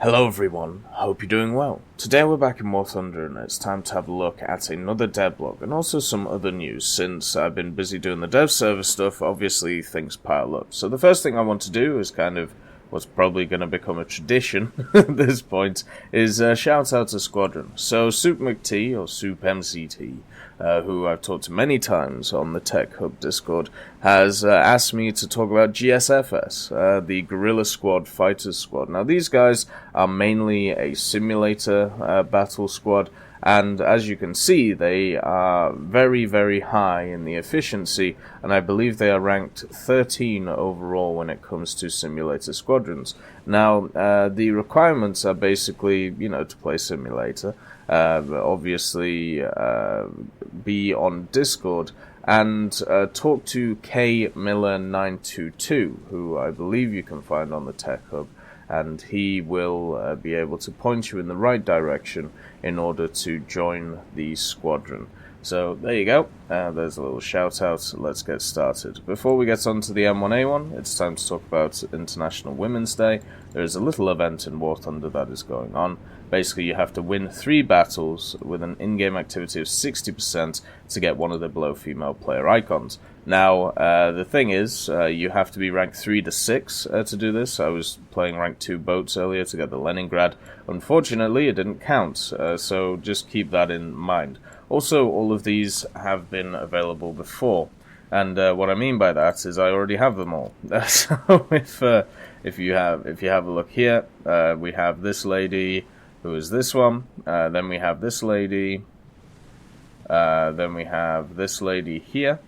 Hello everyone, hope you're doing well. Today we're back in War Thunder and it's time to have a look at another devblog and also some other news. Since I've been busy doing the dev server stuff, obviously things pile up. So the first thing I want to do is kind of what's probably going to become a tradition at this point is shout out to Squadron. So Soup McT or Soup MCT, who I've talked to many times on the Tech Hub Discord, has asked me to talk about GSFS, the Guerrilla Squad Fighters Squad. Now these guys are mainly a simulator battle squad, and as you can see, they are very, very high in the efficiency, and I believe they are ranked 13 overall when it comes to simulator squadrons. Now, the requirements are basically, to play simulator, obviously be on Discord, and talk to KMiller922, who I believe you can find on the Tech Hub, and he will be able to point you in the right direction in order to join the squadron. So there you go, there's a little shout out. Let's get started. Before we get on to the M1A1, it's time to talk about International Women's Day. There is a little event in War Thunder that is going on. Basically, you have to win 3 battles with an in-game activity of 60% to get one of the below female player icons. Now, the thing is, you have to be ranked 3 to 6 to do this. I was playing rank 2 boats earlier to get the Leningrad. Unfortunately, it didn't count, so just keep that in mind. Also, all of these have been available before, and what I mean by that is I already have them all. So if you have a look here, we have this lady, who is this one, then we have this lady, then we have this lady here,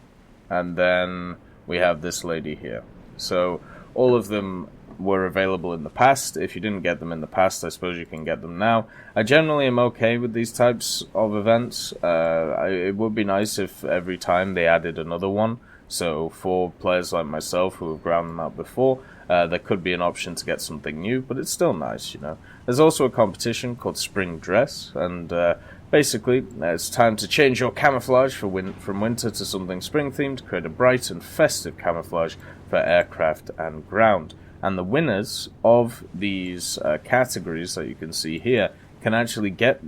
and then we have this lady here. So all of them were available in the past. If you didn't get them in the past, I suppose you can get them now. I generally am okay with these types of events. It would be nice if every time they added another one. So for players like myself who have ground them out before, there could be an option to get something new, but it's still nice, There's also a competition called Spring Dress, and basically it's time to change your camouflage from winter to something spring-themed, create a bright and festive camouflage for aircraft and ground. And the winners of these categories that you can see here can actually get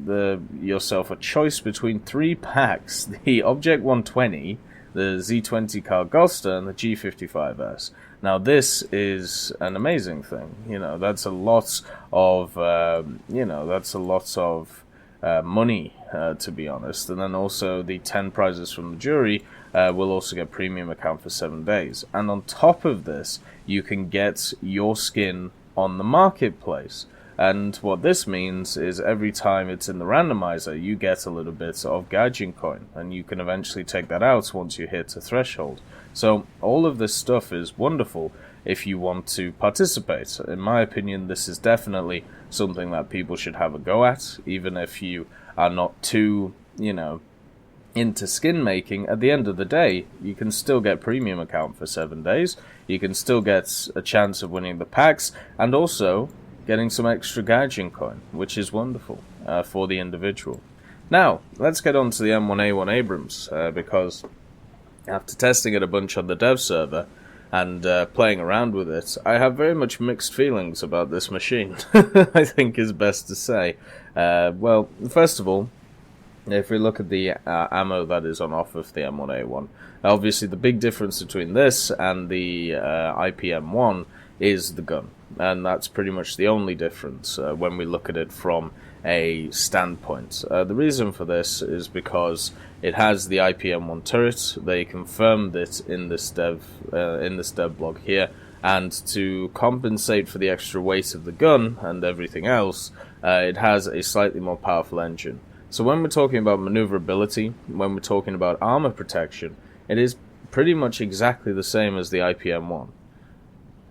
yourself a choice between 3 packs: the Object 120, the Z20 Carl-Goster, and the G55S. Now this is an amazing thing. That's a lot of money, to be honest. And then also the 10 prizes from the jury will also get premium account for 7 days. And on top of this, you can get your skin on the marketplace. And what this means is every time it's in the randomizer, you get a little bit of Gaijin coin, and you can eventually take that out once you hit a threshold. So all of this stuff is wonderful if you want to participate. In my opinion, this is definitely something that people should have a go at, even if you are not too, into skin making. At the end of the day, you can still get premium account for 7 days. You can still get a chance of winning the packs, and also getting some extra Gaijin coin, which is wonderful for the individual. Now, let's get on to the M1A1 Abrams, because after testing it a bunch on the dev server and playing around with it, I have very much mixed feelings about this machine, I think is best to say. Well, first of all, if we look at the ammo that is on offer for the M1A1, obviously the big difference between this and the IPM1 is the gun. And that's pretty much the only difference when we look at it from a standpoint. The reason for this is because it has the IPM1 turret. They confirmed it in this dev blog here, and to compensate for the extra weight of the gun and everything else, it has a slightly more powerful engine. So when we're talking about maneuverability, when we're talking about armor protection, it is pretty much exactly the same as the IPM1.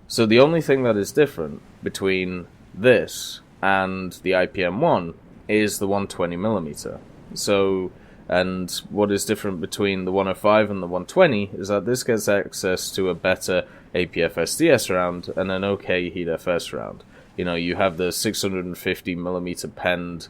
So the only thing that is different between this and the IPM1 is the 120mm. So, and what is different between the 105 and the 120 is that this gets access to a better APFSDS round and an okay Heat FS round. You have the 650mm penned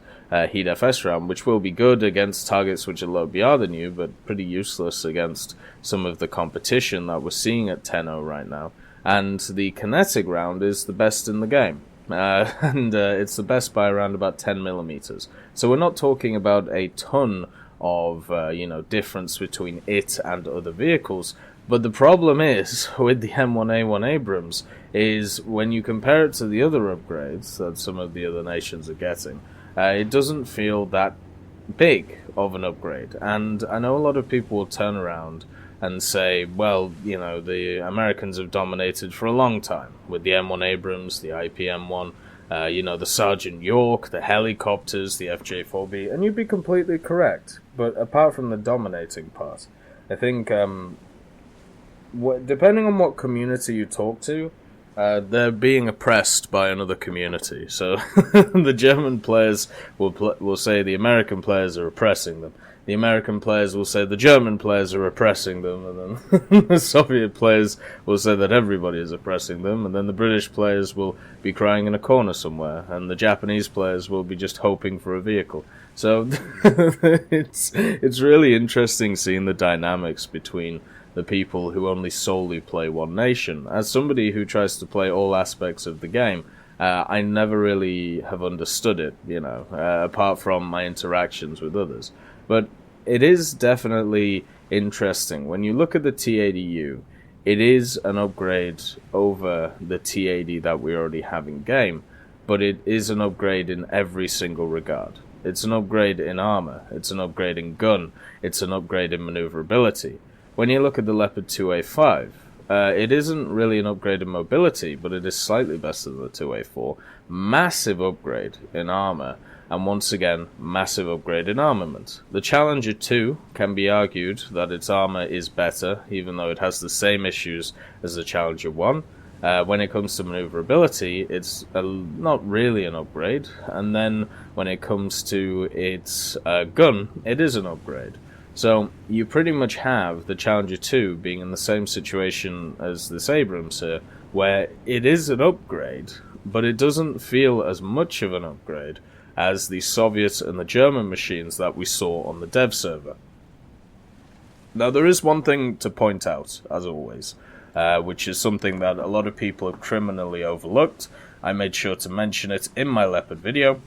Heat FS round, which will be good against targets which are low BR than you, but pretty useless against some of the competition that we're seeing at 10-0 right now. And the kinetic round is the best in the game. and it's the best by around about 10 millimeters. So we're not talking about a ton of difference between it and other vehicles. But the problem is with the M1A1 Abrams is when you compare it to the other upgrades that some of the other nations are getting, it doesn't feel that big of an upgrade. And I know a lot of people will turn around and say, well, the Americans have dominated for a long time with the M1 Abrams, the IPM1, the Sergeant York, the helicopters, the FJ4B, and you'd be completely correct. But apart from the dominating part, I think depending on what community you talk to, they're being oppressed by another community. So the German players will say the American players are oppressing them. The American players will say the German players are oppressing them, and then the Soviet players will say that everybody is oppressing them, and then the British players will be crying in a corner somewhere, and the Japanese players will be just hoping for a vehicle. So it's really interesting seeing the dynamics between the people who only solely play one nation. As somebody who tries to play all aspects of the game, I never really have understood it, apart from my interactions with others. But it is definitely interesting. When you look at the T80U, it is an upgrade over the T80 that we already have in game, but it is an upgrade in every single regard. It's an upgrade in armor, it's an upgrade in gun, it's an upgrade in maneuverability. When you look at the Leopard 2A5, it isn't really an upgrade in mobility, but it is slightly better than the 2A4. Massive upgrade in armor, and once again, massive upgrade in armament. The Challenger 2 can be argued that its armor is better, even though it has the same issues as the Challenger 1. When it comes to maneuverability, it's not really an upgrade, and then when it comes to its gun, it is an upgrade. So you pretty much have the Challenger 2 being in the same situation as this Abrams here, where it is an upgrade, but it doesn't feel as much of an upgrade as the Soviet and the German machines that we saw on the dev server. Now there is one thing to point out, as always, which is something that a lot of people have criminally overlooked. I made sure to mention it in my Leopard video,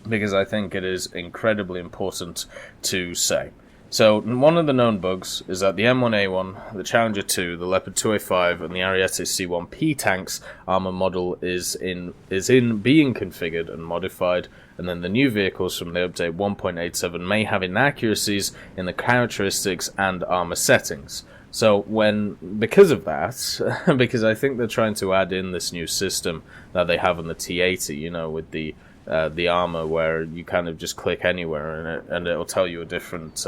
because I think it is incredibly important to say. So, one of the known bugs is that the M1A1, the Challenger 2, the Leopard 2A5, and the Ariete C1P tanks armor model is in being configured and modified, and then the new vehicles from the update 1.87 may have inaccuracies in the characteristics and armor settings. So, because of that, because I think they're trying to add in this new system that they have on the T80, with the armor where you kind of just click anywhere and it'll tell you a different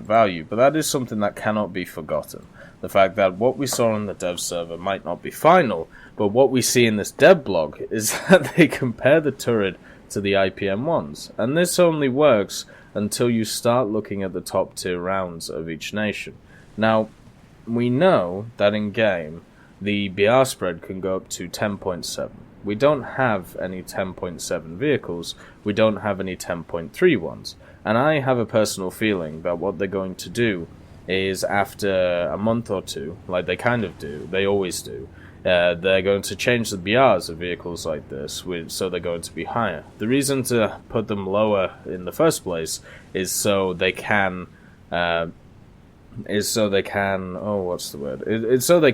value. But that is something that cannot be forgotten. The fact that what we saw on the dev server might not be final, but what we see in this Devblog is that they compare the turret to the IPM1s, and this only works until you start looking at the top tier rounds of each nation. Now, we know that in game the BR spread can go up to 10.7. We don't have any 10.7 vehicles, we don't have any 10.3 ones, and I have a personal feeling that what they're going to do is after a month or two, like they kind of do, they always do, they're going to change the BRs of vehicles like this, so they're going to be higher. The reason to put them lower in the first place is so they can It's so they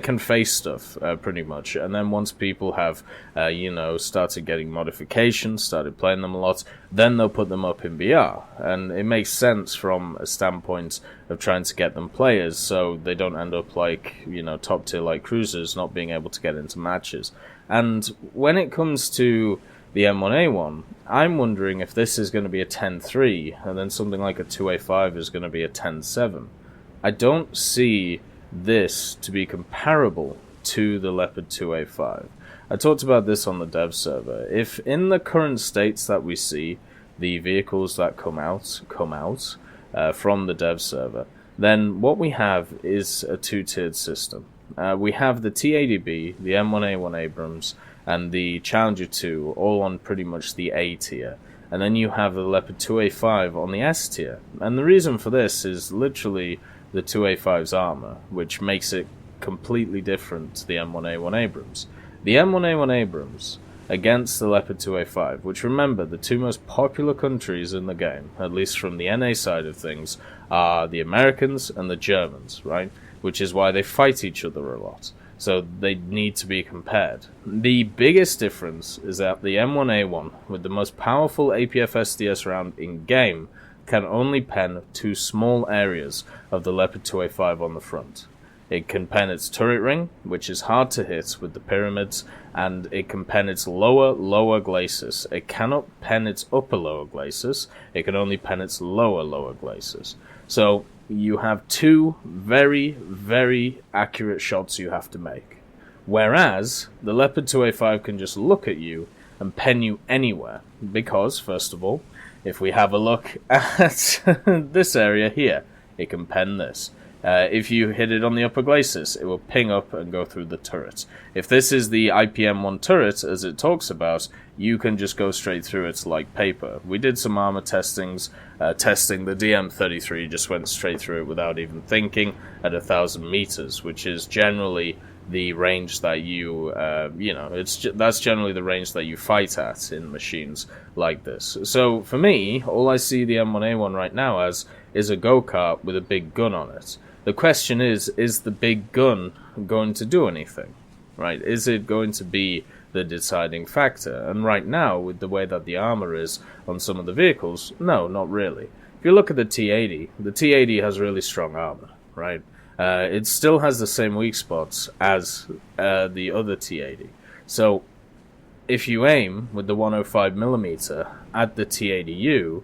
can face stuff, pretty much. And then once people have, started getting modifications, started playing them a lot, then they'll put them up in BR. And it makes sense from a standpoint of trying to get them players, so they don't end up like, top tier like cruisers, not being able to get into matches. And when it comes to the M1A1, I'm wondering if this is going to be a 10.3, and then something like a 2A5 is going to be a 10.7. I don't see this to be comparable to the Leopard 2A5. I talked about this on the dev server. If in the current states that we see, the vehicles that come out from the dev server, then what we have is a two-tiered system. We have the T80B, the M1A1 Abrams, and the Challenger 2 all on pretty much the A tier. And then you have the Leopard 2A5 on the S tier. And the reason for this is literally the 2A5's armor, which makes it completely different to the M1A1 Abrams. The M1A1 Abrams against the Leopard 2A5, which, remember, the two most popular countries in the game, at least from the NA side of things, are the Americans and the Germans, right? Which is why they fight each other a lot. So they need to be compared. The biggest difference is that the M1A1, with the most powerful APFSDS round in-game, can only pen two small areas of the Leopard 2A5 on the front. It can pen its turret ring, which is hard to hit with the pyramids, and it can pen its lower glacis. It cannot pen its lower glacis, it can only pen its lower glacis. So you have two very, very accurate shots you have to make. Whereas the Leopard 2A5 can just look at you and pen you anywhere. Because, first of all, if we have a look at this area here, it can pen this. If you hit it on the upper glacis, it will ping up and go through the turret. If this is the IPM1 turret, as it talks about, you can just go straight through it like paper. We did some armor testings, testing the DM33, just went straight through it without even thinking at 1,000 meters, which is generally the range that you, that's generally the range that you fight at in machines like this. So for me, all I see the M1A1 right now as is a go-kart with a big gun on it. The question is the big gun going to do anything? Right? Is it going to be the deciding factor? And right now, with the way that the armor is on some of the vehicles, no, not really. If you look at the T80, the T80 has really strong armor, right? It still has the same weak spots as the other T80. So if you aim with the 105mm at the T80U,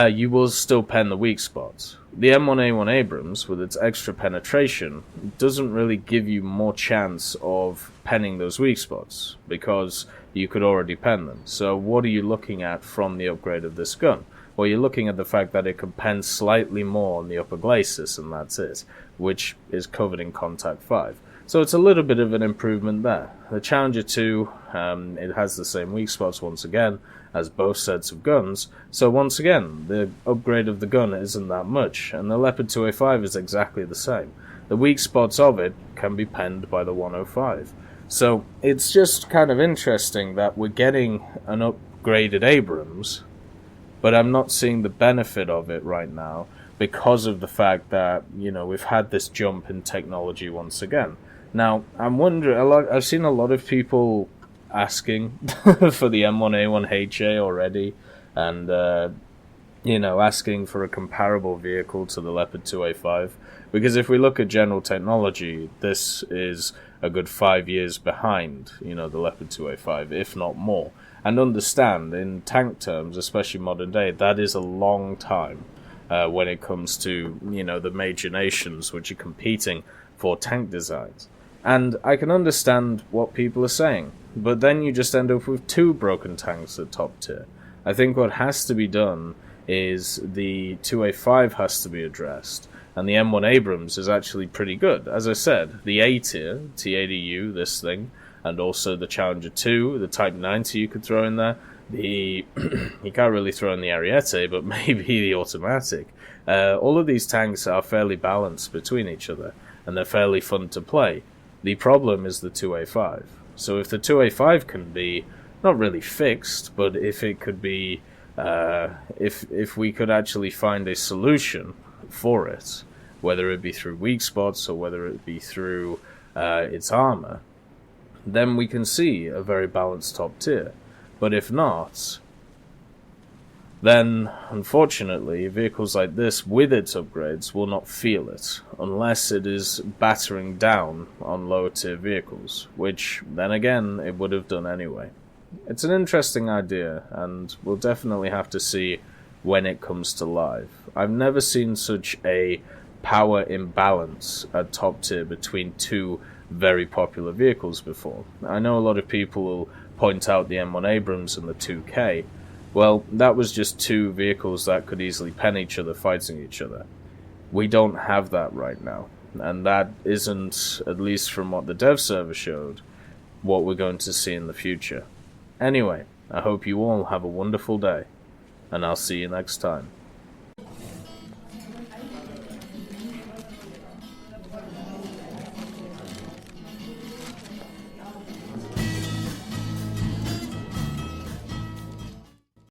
you will still pen the weak spots. The M1A1 Abrams, with its extra penetration, doesn't really give you more chance of penning those weak spots, because you could already pen them. So what are you looking at from the upgrade of this gun? Well, you're looking at the fact that it can pen slightly more on the upper glacis, and that's it, which is covered in Contact 5. So it's a little bit of an improvement there. The Challenger 2, it has the same weak spots once again as both sets of guns, so once again, the upgrade of the gun isn't that much, and the Leopard 2A5 is exactly the same. The weak spots of it can be penned by the 105. So it's just kind of interesting that we're getting an upgraded Abrams, but I'm not seeing the benefit of it right now because of the fact that, we've had this jump in technology once again. Now, I'm wondering, I've seen a lot of people asking for the M1A1 HA already, and, asking for a comparable vehicle to the Leopard 2A5, because if we look at general technology, this is a good 5 years behind, the Leopard 2A5, if not more. And understand, in tank terms, especially modern day, that is a long time when it comes to, the major nations which are competing for tank designs. And I can understand what people are saying, but then you just end up with two broken tanks at top tier. I think what has to be done is the 2A5 has to be addressed, and the M1 Abrams is actually pretty good. As I said, the A tier, T80U, this thing, and also the Challenger 2, the Type 90 you could throw in there, you can't really throw in the Ariete, but maybe the automatic. All of these tanks are fairly balanced between each other, and they're fairly fun to play. The problem is the 2A5. So if the 2A5 can be, not really fixed, but if it could be, if we could actually find a solution for it, whether it be through weak spots or whether it be through its armor, then we can see a very balanced top tier. But if not, then, unfortunately, vehicles like this, with its upgrades, will not feel it, unless it is battering down on lower-tier vehicles, which, then again, it would have done anyway. It's an interesting idea, and we'll definitely have to see when it comes to live. I've never seen such a power imbalance at top tier between two very popular vehicles before. I know a lot of people will point out the M1 Abrams and the 2K. Well, that was just two vehicles that could easily pen each other fighting each other. We don't have that right now, and that isn't, at least from what the dev server showed, what we're going to see in the future. Anyway, I hope you all have a wonderful day, and I'll see you next time.